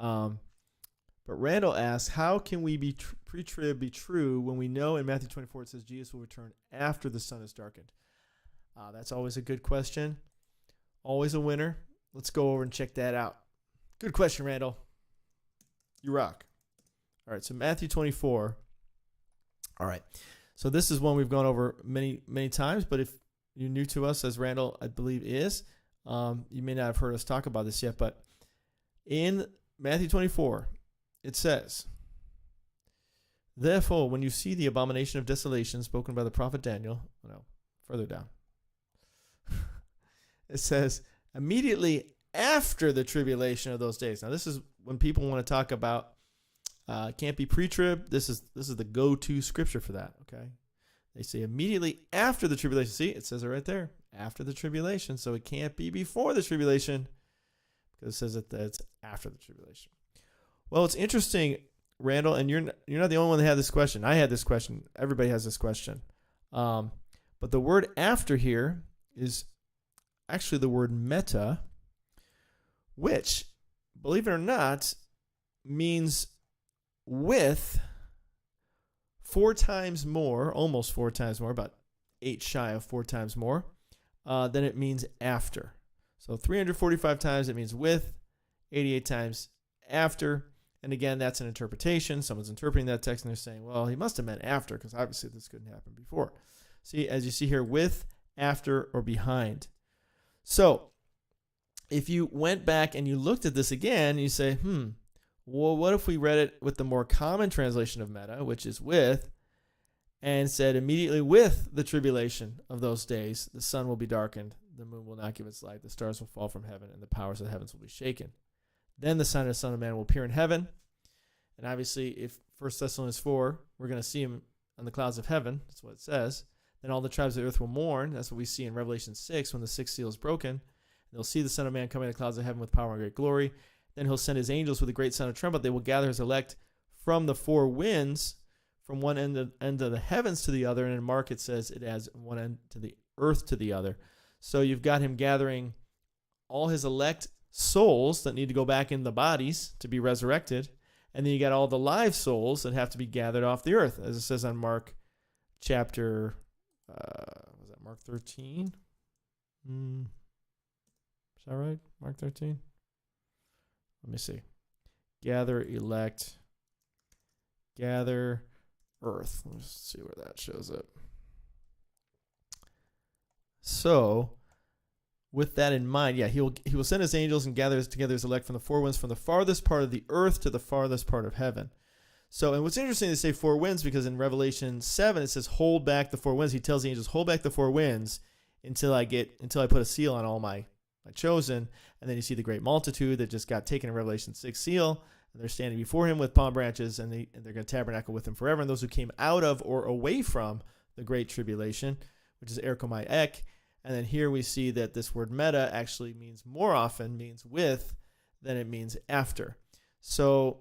But Randall asks, how can we be pre-trib be true when we know in Matthew 24 it says Jesus will return after the sun is darkened? That's always a good question. Always a winner. Let's go over and check that out. Good question, Randall. You rock. All right, so Matthew 24. All right, so this is one we've gone over many, many times, but if you're new to us, as Randall, I believe, is, you may not have heard us talk about this yet, but in Matthew 24, it says, therefore, when you see the abomination of desolation spoken by the prophet Daniel, no, further down, it says, immediately after the tribulation of those days. Now, this is when people want to talk about can't be pre-trib. This is the go-to scripture for that, okay? They say immediately after the tribulation. See, it says it right there, after the tribulation. So it can't be before the tribulation because it says that it's after the tribulation. Well, it's interesting, Randall, and you're not the only one that had this question. I had this question. Everybody has this question. But the word after here is actually the word meta, which, believe it or not, means with 4 times more, almost 4 times more, about 8 shy of 4 times more, than it means after. So 345 times it means with, 88 times after. And again, that's an interpretation. Someone's interpreting that text and they're saying, well, he must have meant after because obviously this couldn't happen before. See, as you see here, with, after, or behind. So if you went back and you looked at this again, you say, well, what if we read it with the more common translation of meta, which is with, and said immediately with the tribulation of those days, the sun will be darkened, the moon will not give its light, the stars will fall from heaven, and the powers of the heavens will be shaken. Then the sign of the Son of Man will appear in heaven. And obviously, if 1 Thessalonians 4, we're going to see him on the clouds of heaven. That's what it says. Then all the tribes of the earth will mourn. That's what we see in Revelation 6 when the 6th seal is broken. They'll see the Son of Man coming in the clouds of heaven with power and great glory. Then he'll send his angels with a great sound of trumpet. They will gather his elect from the 4 winds, from one end of the heavens to the other. And in Mark, it says it has one end to the earth to the other. So you've got him gathering all his elect souls that need to go back in the bodies to be resurrected. And then you got all the live souls that have to be gathered off the earth, as it says on Mark chapter, was that Mark 13? Is that right? Mark 13? Let me see. Gather, elect, gather, earth. Let's see where that shows up. So, with that in mind, he will send his angels and gather together his elect from the 4 winds, from the farthest part of the earth to the farthest part of heaven. So, and what's interesting to say 4 winds, because in Revelation 7 it says hold back the 4 winds. He tells the angels, hold back the 4 winds until I put a seal on all my chosen. And then you see the great multitude that just got taken in Revelation 6 seal, and they're standing before him with palm branches, and they're going to tabernacle with him forever. And those who came out of or away from the great tribulation, which is erkomai ek. And then here we see that this word meta actually means more often means with than it means after. So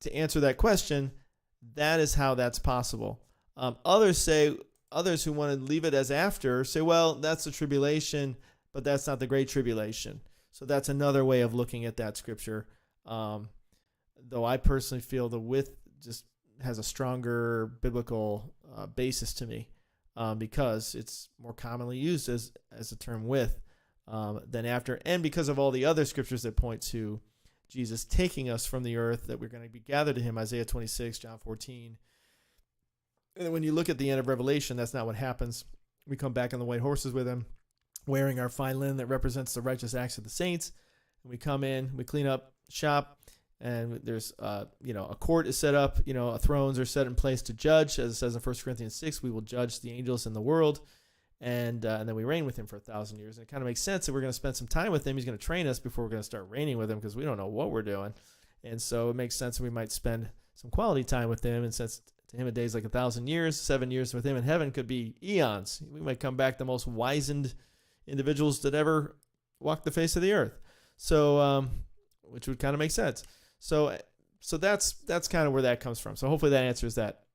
to answer that question, that is how that's possible. Others who want to leave it as after say, well, that's the tribulation, but that's not the great tribulation. So that's another way of looking at that scripture. Though I personally feel the with just has a stronger biblical basis to me. Because it's more commonly used as a term with than after, and because of all the other scriptures that point to Jesus taking us from the earth, that we're going to be gathered to him, Isaiah 26, John 14. And when you look at the end of Revelation, that's not what happens. We come back on the white horses with him, wearing our fine linen that represents the righteous acts of the saints. And we come in, we clean up shop, and there's, a court is set up, thrones are set in place to judge. As it says in 1 Corinthians 6, we will judge the angels in the world, and then we reign with him for 1,000 years. And it kind of makes sense that we're going to spend some time with him. He's going to train us before we're going to start reigning with him, because we don't know what we're doing. And so it makes sense that we might spend some quality time with him. And since to him a day is like 1,000 years, 7 years with him in heaven could be eons. We might come back the most wizened individuals that ever walked the face of the earth. So, which would kind of make sense. So that's kind of where that comes from. So hopefully that answers that